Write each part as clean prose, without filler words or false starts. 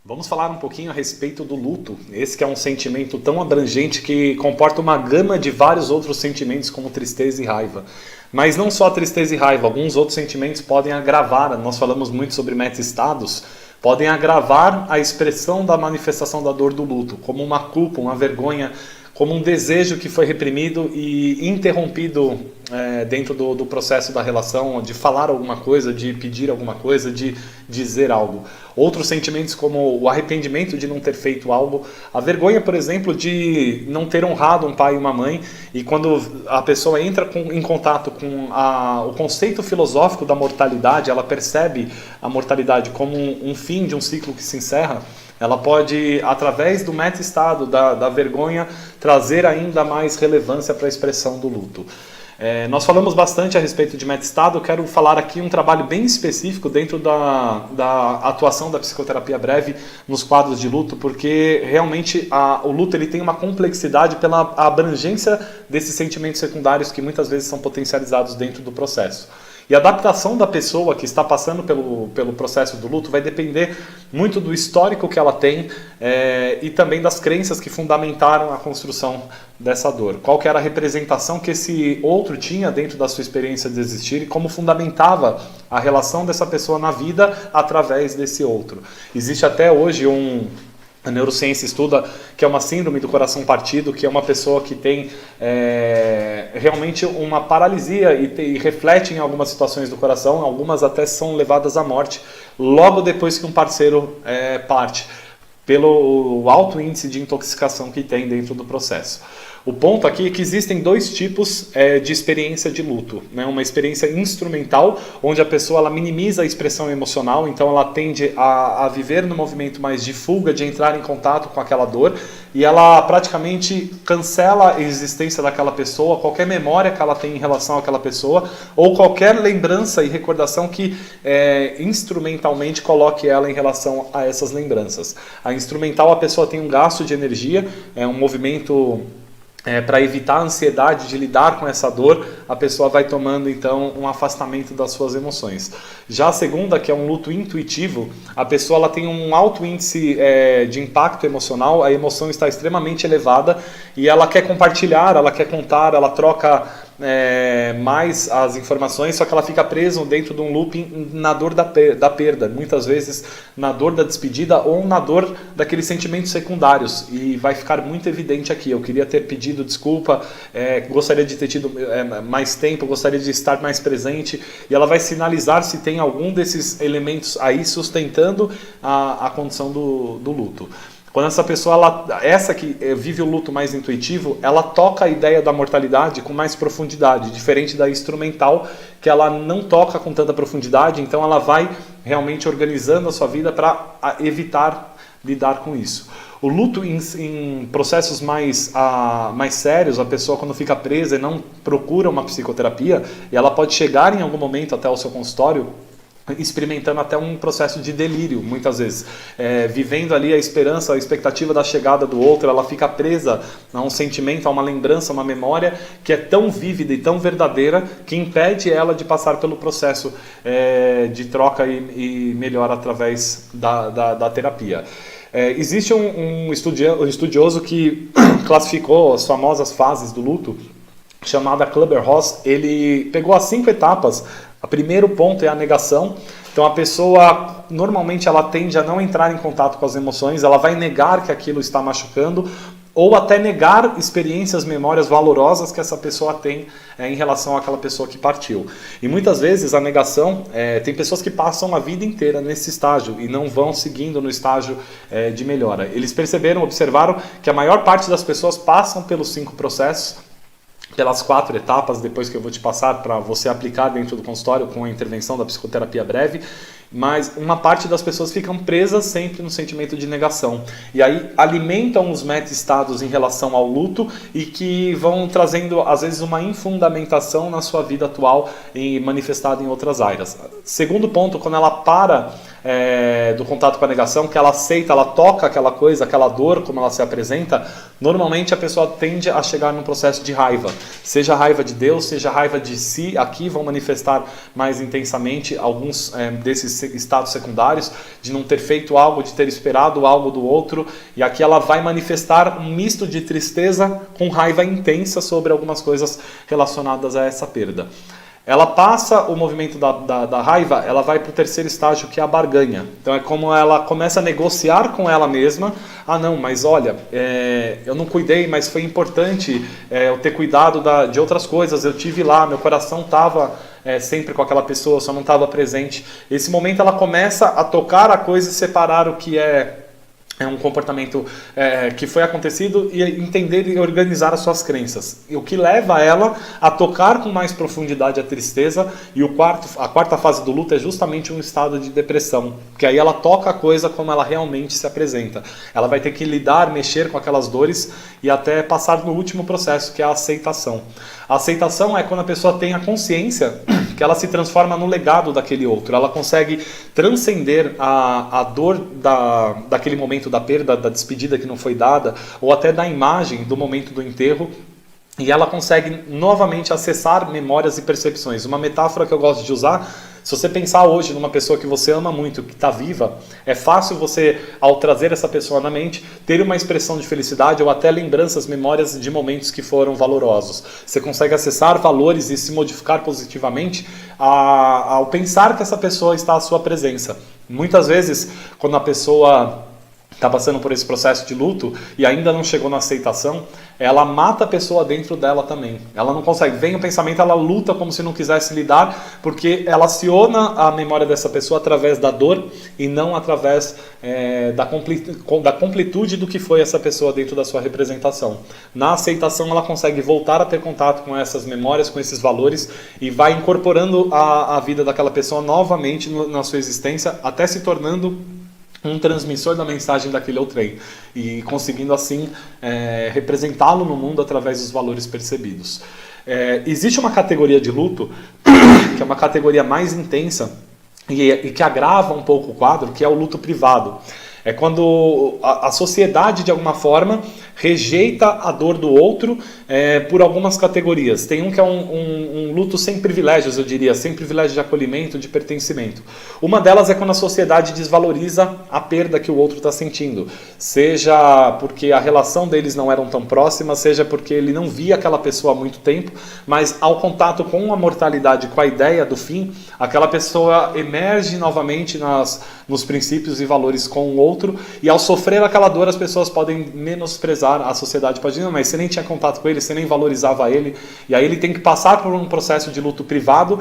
Vamos falar um pouquinho a respeito do luto. Esse que é um sentimento tão abrangente que comporta uma gama de vários outros sentimentos como tristeza e raiva. Mas não só tristeza e raiva, alguns outros sentimentos podem agravar, nós falamos muito sobre meta-estados, podem agravar a expressão da manifestação da dor do luto, como uma culpa, uma vergonha, como um desejo que foi reprimido e interrompido dentro do processo da relação, de falar alguma coisa, de pedir alguma coisa, de dizer algo. Outros sentimentos como o arrependimento de não ter feito algo, a vergonha, por exemplo, de não ter honrado um pai e uma mãe, e quando a pessoa entra em contato com o conceito filosófico da mortalidade, ela percebe a mortalidade como um fim de um ciclo que se encerra, ela pode, através do meta-estado, da vergonha, trazer ainda mais relevância para a expressão do luto. Nós falamos bastante a respeito de meta-estado, eu quero falar aqui um trabalho bem específico dentro da atuação da psicoterapia breve nos quadros de luto, porque realmente o luto ele tem uma complexidade pela abrangência desses sentimentos secundários que muitas vezes são potencializados dentro do processo. E a adaptação da pessoa que está passando pelo processo do luto vai depender muito do histórico que ela tem e também das crenças que fundamentaram a construção dessa dor. Qual que era a representação que esse outro tinha dentro da sua experiência de existir e como fundamentava a relação dessa pessoa na vida através desse outro. Existe até hoje a neurociência estuda que é uma síndrome do coração partido, que é uma pessoa que tem realmente uma paralisia e reflete em algumas situações do coração, algumas até são levadas à morte logo depois que um parceiro parte, pelo alto índice de intoxicação que tem dentro do processo. O ponto aqui é que existem dois tipos de experiência de luto, né? Uma experiência instrumental, onde a pessoa ela minimiza a expressão emocional, então ela tende a viver no movimento mais de fuga, de entrar em contato com aquela dor, e ela praticamente cancela a existência daquela pessoa, qualquer memória que ela tem em relação àquela pessoa, ou qualquer lembrança e recordação que instrumentalmente coloque ela em relação a essas lembranças. A instrumental, a pessoa tem um gasto de energia, é um movimento para evitar a ansiedade de lidar com essa dor, a pessoa vai tomando então um afastamento das suas emoções. Já a segunda, que é um luto intuitivo, a pessoa ela tem um alto índice de impacto emocional, a emoção está extremamente elevada e ela quer compartilhar, ela quer contar, ela troca mais as informações, só que ela fica presa dentro de um looping na dor da perda, muitas vezes na dor da despedida ou na dor daqueles sentimentos secundários, e vai ficar muito evidente aqui, eu queria ter pedido desculpa, gostaria de ter tido mais tempo, gostaria de estar mais presente, e ela vai sinalizar se tem algum desses elementos aí sustentando a condição do luto. Quando essa pessoa, essa que vive o luto mais intuitivo, ela toca a ideia da mortalidade com mais profundidade, diferente da instrumental, que ela não toca com tanta profundidade, então ela vai realmente organizando a sua vida para evitar lidar com isso. O luto em processos mais sérios, a pessoa quando fica presa e não procura uma psicoterapia, ela pode chegar em algum momento até o seu consultório experimentando até um processo de delírio, muitas vezes, vivendo ali a esperança, a expectativa da chegada do outro, ela fica presa a um sentimento, a uma lembrança, a uma memória que é tão vívida e tão verdadeira que impede ela de passar pelo processo de troca e melhora através da terapia. Existe um estudioso que classificou as famosas fases do luto, chamada Kübler-Ross. Ele pegou as 5 etapas. O primeiro ponto é a negação. Então a pessoa, normalmente ela tende a não entrar em contato com as emoções, ela vai negar que aquilo está machucando, ou até negar experiências, memórias valorosas que essa pessoa tem em relação àquela pessoa que partiu. E muitas vezes a negação, tem pessoas que passam a vida inteira nesse estágio e não vão seguindo no estágio de melhora. Eles observaram que a maior parte das pessoas passam pelos 5 processos, pelas 4 etapas, depois que eu vou te passar para você aplicar dentro do consultório com a intervenção da psicoterapia breve, mas uma parte das pessoas ficam presas sempre no sentimento de negação. E aí alimentam os meta-estados em relação ao luto e que vão trazendo, às vezes, uma infundamentação na sua vida atual e manifestada em outras áreas. Segundo ponto, quando ela para do contato com a negação, que ela aceita, ela toca aquela coisa, aquela dor, como ela se apresenta, normalmente a pessoa tende a chegar num processo de raiva. Seja raiva de Deus, seja raiva de si, aqui vão manifestar mais intensamente alguns desses estados secundários, de não ter feito algo, de ter esperado algo do outro, e aqui ela vai manifestar um misto de tristeza com raiva intensa sobre algumas coisas relacionadas a essa perda. Ela passa o movimento da raiva, ela vai para o terceiro estágio, que é a barganha. Então é como ela começa a negociar com ela mesma. Ah não, mas olha, eu não cuidei, mas foi importante eu ter cuidado de outras coisas. Eu tive lá, meu coração estava sempre com aquela pessoa, só não estava presente. Esse momento ela começa a tocar a coisa e separar o que é um comportamento que foi acontecido e entender e organizar as suas crenças. E o que leva ela a tocar com mais profundidade a tristeza. E a quarta fase do luto é justamente um estado de depressão, que aí ela toca a coisa como ela realmente se apresenta. Ela vai ter que lidar, mexer com aquelas dores e até passar no último processo, que é a aceitação. A aceitação é quando a pessoa tem a consciência que ela se transforma no legado daquele outro. Ela consegue transcender a dor daquele momento da perda, da despedida que não foi dada, ou até da imagem do momento do enterro, e ela consegue novamente acessar memórias e percepções. Uma metáfora que eu gosto de usar, se você pensar hoje numa pessoa que você ama muito, que está viva, é fácil você, ao trazer essa pessoa na mente, ter uma expressão de felicidade ou até lembranças, memórias de momentos que foram valorosos. Você consegue acessar valores e se modificar positivamente ao pensar que essa pessoa está à sua presença. Muitas vezes, quando a pessoa está passando por esse processo de luto e ainda não chegou na aceitação, ela mata a pessoa dentro dela também. Ela não consegue. Vem o pensamento, ela luta como se não quisesse lidar, porque ela aciona a memória dessa pessoa através da dor e não através da completude do que foi essa pessoa dentro da sua representação. Na aceitação, ela consegue voltar a ter contato com essas memórias, com esses valores, e vai incorporando a vida daquela pessoa novamente na sua existência, até se tornando um transmissor da mensagem daquele outrem e conseguindo assim representá-lo no mundo através dos valores percebidos. Existe uma categoria de luto que é uma categoria mais intensa e que agrava um pouco o quadro, que é o luto privado. É quando a sociedade, de alguma forma, rejeita a dor do outro por algumas categorias. Tem um que é um luto sem privilégios, eu diria, sem privilégio de acolhimento, de pertencimento. Uma delas é quando a sociedade desvaloriza a perda que o outro está sentindo. Seja porque a relação deles não era tão próxima, seja porque ele não via aquela pessoa há muito tempo, mas ao contato com a mortalidade, com a ideia do fim, aquela pessoa emerge novamente nos princípios e valores com o outro, e ao sofrer aquela dor as pessoas podem menosprezar, a sociedade pode dizer, mas você nem tinha contato com ele, você nem valorizava ele, e aí ele tem que passar por um processo de luto privado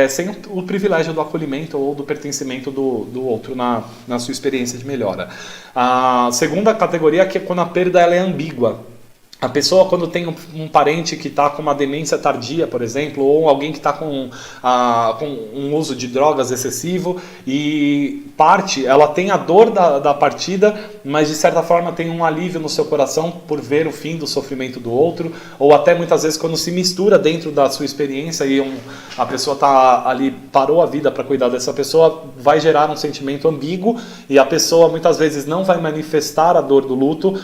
sem o privilégio do acolhimento ou do pertencimento do outro na sua experiência de melhora. A segunda categoria é quando a perda ela é ambígua. A pessoa, quando tem um parente que está com uma demência tardia, por exemplo, ou alguém que está com um uso de drogas excessivo e ela tem a dor da partida, mas de certa forma tem um alívio no seu coração por ver o fim do sofrimento do outro, ou até muitas vezes quando se mistura dentro da sua experiência e a pessoa está ali, parou a vida para cuidar dessa pessoa, vai gerar um sentimento ambíguo e a pessoa muitas vezes não vai manifestar a dor do luto,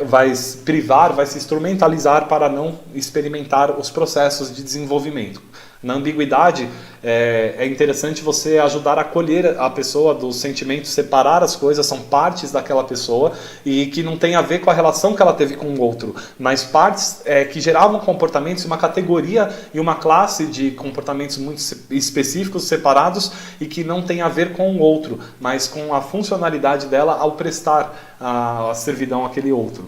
vai privar, vai se instrumentalizar para não experimentar os processos de desenvolvimento. Na ambiguidade, é interessante você ajudar a acolher a pessoa dos sentimentos, separar as coisas, são partes daquela pessoa e que não tem a ver com a relação que ela teve com o outro, mas partes que geravam comportamentos, uma categoria e uma classe de comportamentos muito específicos, separados e que não tem a ver com o outro, mas com a funcionalidade dela ao prestar a servidão àquele outro.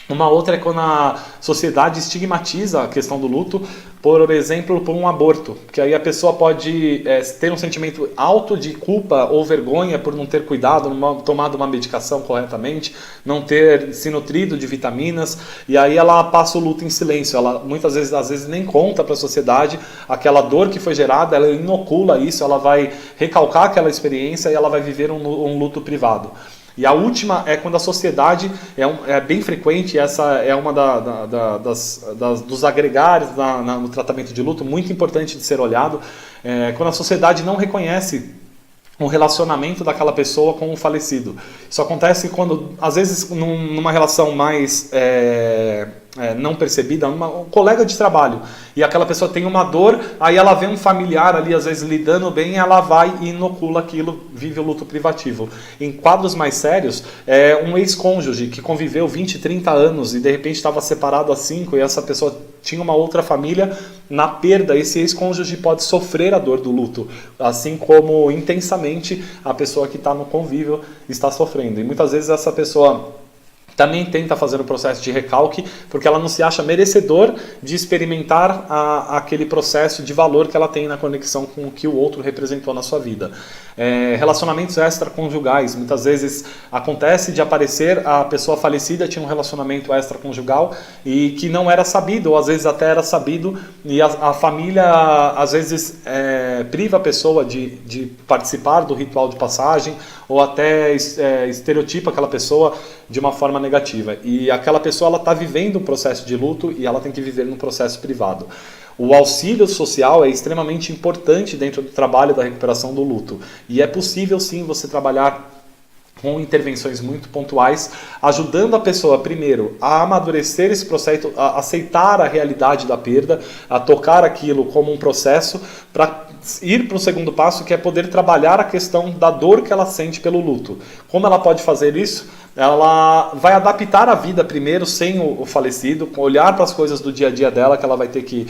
Uma outra é quando a sociedade estigmatiza a questão do luto, por exemplo, por um aborto, que aí a pessoa pode ter um sentimento alto de culpa ou vergonha por não ter cuidado, não tomado uma medicação corretamente, não ter se nutrido de vitaminas, e aí ela passa o luto em silêncio. Ela muitas vezes, às vezes nem conta para a sociedade aquela dor que foi gerada, ela inocula isso, ela vai recalcar aquela experiência e ela vai viver um luto privado. E a última é quando a sociedade, é bem frequente, essa é uma dos agregares no tratamento de luto, muito importante de ser olhado, quando a sociedade não reconhece o relacionamento daquela pessoa com o falecido. Isso acontece quando, às vezes, numa relação mais não percebida, um colega de trabalho, e aquela pessoa tem uma dor, aí ela vê um familiar ali, às vezes, lidando bem, ela vai e inocula aquilo, vive o luto privativo. Em quadros mais sérios, um ex-cônjuge que conviveu 20, 30 anos e de repente estava separado há 5 e essa pessoa tinha uma outra família, na perda, esse ex-cônjuge pode sofrer a dor do luto, assim como intensamente a pessoa que está no convívio está sofrendo. E muitas vezes essa pessoa também tenta fazer um processo de recalque, porque ela não se acha merecedor de experimentar aquele processo de valor que ela tem na conexão com o que o outro representou na sua vida. Relacionamentos extraconjugais, muitas vezes acontece de aparecer a pessoa falecida tinha um relacionamento extraconjugal e que não era sabido, ou às vezes até era sabido, e a família às vezes priva a pessoa de participar do ritual de passagem, ou até estereotipa aquela pessoa de uma forma negativa. E aquela pessoa está vivendo um processo de luto e ela tem que viver num processo privado. O auxílio social é extremamente importante dentro do trabalho da recuperação do luto. E é possível sim você trabalhar com intervenções muito pontuais, ajudando a pessoa, primeiro, a amadurecer esse processo, a aceitar a realidade da perda, a tocar aquilo como um processo, para ir para o segundo passo, que é poder trabalhar a questão da dor que ela sente pelo luto. Como ela pode fazer isso? Ela vai adaptar a vida primeiro sem o falecido, olhar para as coisas do dia a dia dela, que ela vai ter que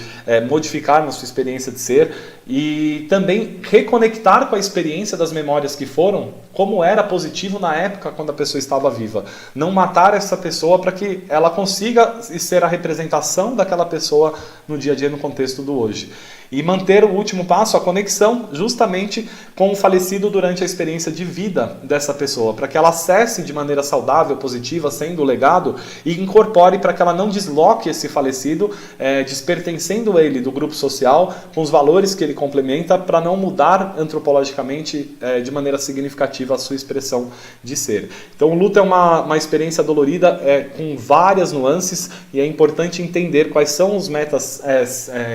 modificar na sua experiência de ser, e também reconectar com a experiência das memórias que foram, como era positivo na época quando a pessoa estava viva. Não matar essa pessoa para que ela consiga ser a representação daquela pessoa no dia a dia, no contexto do hoje. E manter o último passo, a conexão justamente com o falecido durante a experiência de vida dessa pessoa, para que ela acesse de maneira saudável, positiva, sendo o legado, e incorpore para que ela não desloque esse falecido, despertencendo ele do grupo social, com os valores que ele complementa, para não mudar antropologicamente de maneira significativa a sua expressão de ser. Então o luto é uma experiência dolorida, com várias nuances, e é importante entender quais são os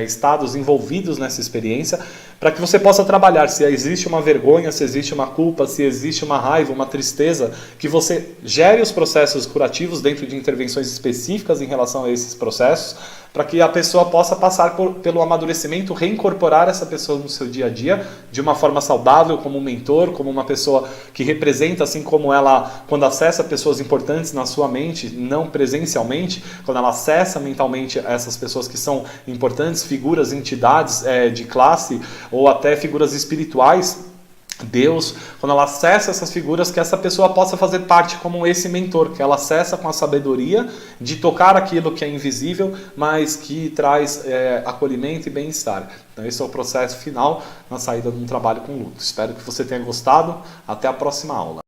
estados envolvidos nessa experiência, para que você possa trabalhar se existe uma vergonha, se existe uma culpa, se existe uma raiva, uma tristeza, que você gere os processos curativos dentro de intervenções específicas em relação a esses processos, para que a pessoa possa passar pelo amadurecimento, reincorporar essa pessoa no seu dia a dia, de uma forma saudável, como um mentor, como uma pessoa que representa, assim como ela, quando acessa pessoas importantes na sua mente, não presencialmente, quando ela acessa mentalmente essas pessoas que são importantes, figuras, entidades de classe, ou até figuras espirituais, Deus, quando ela acessa essas figuras, que essa pessoa possa fazer parte como esse mentor, que ela acessa com a sabedoria de tocar aquilo que é invisível, mas que traz acolhimento e bem-estar. Então esse é o processo final na saída de um trabalho com luto. Espero que você tenha gostado. Até a próxima aula.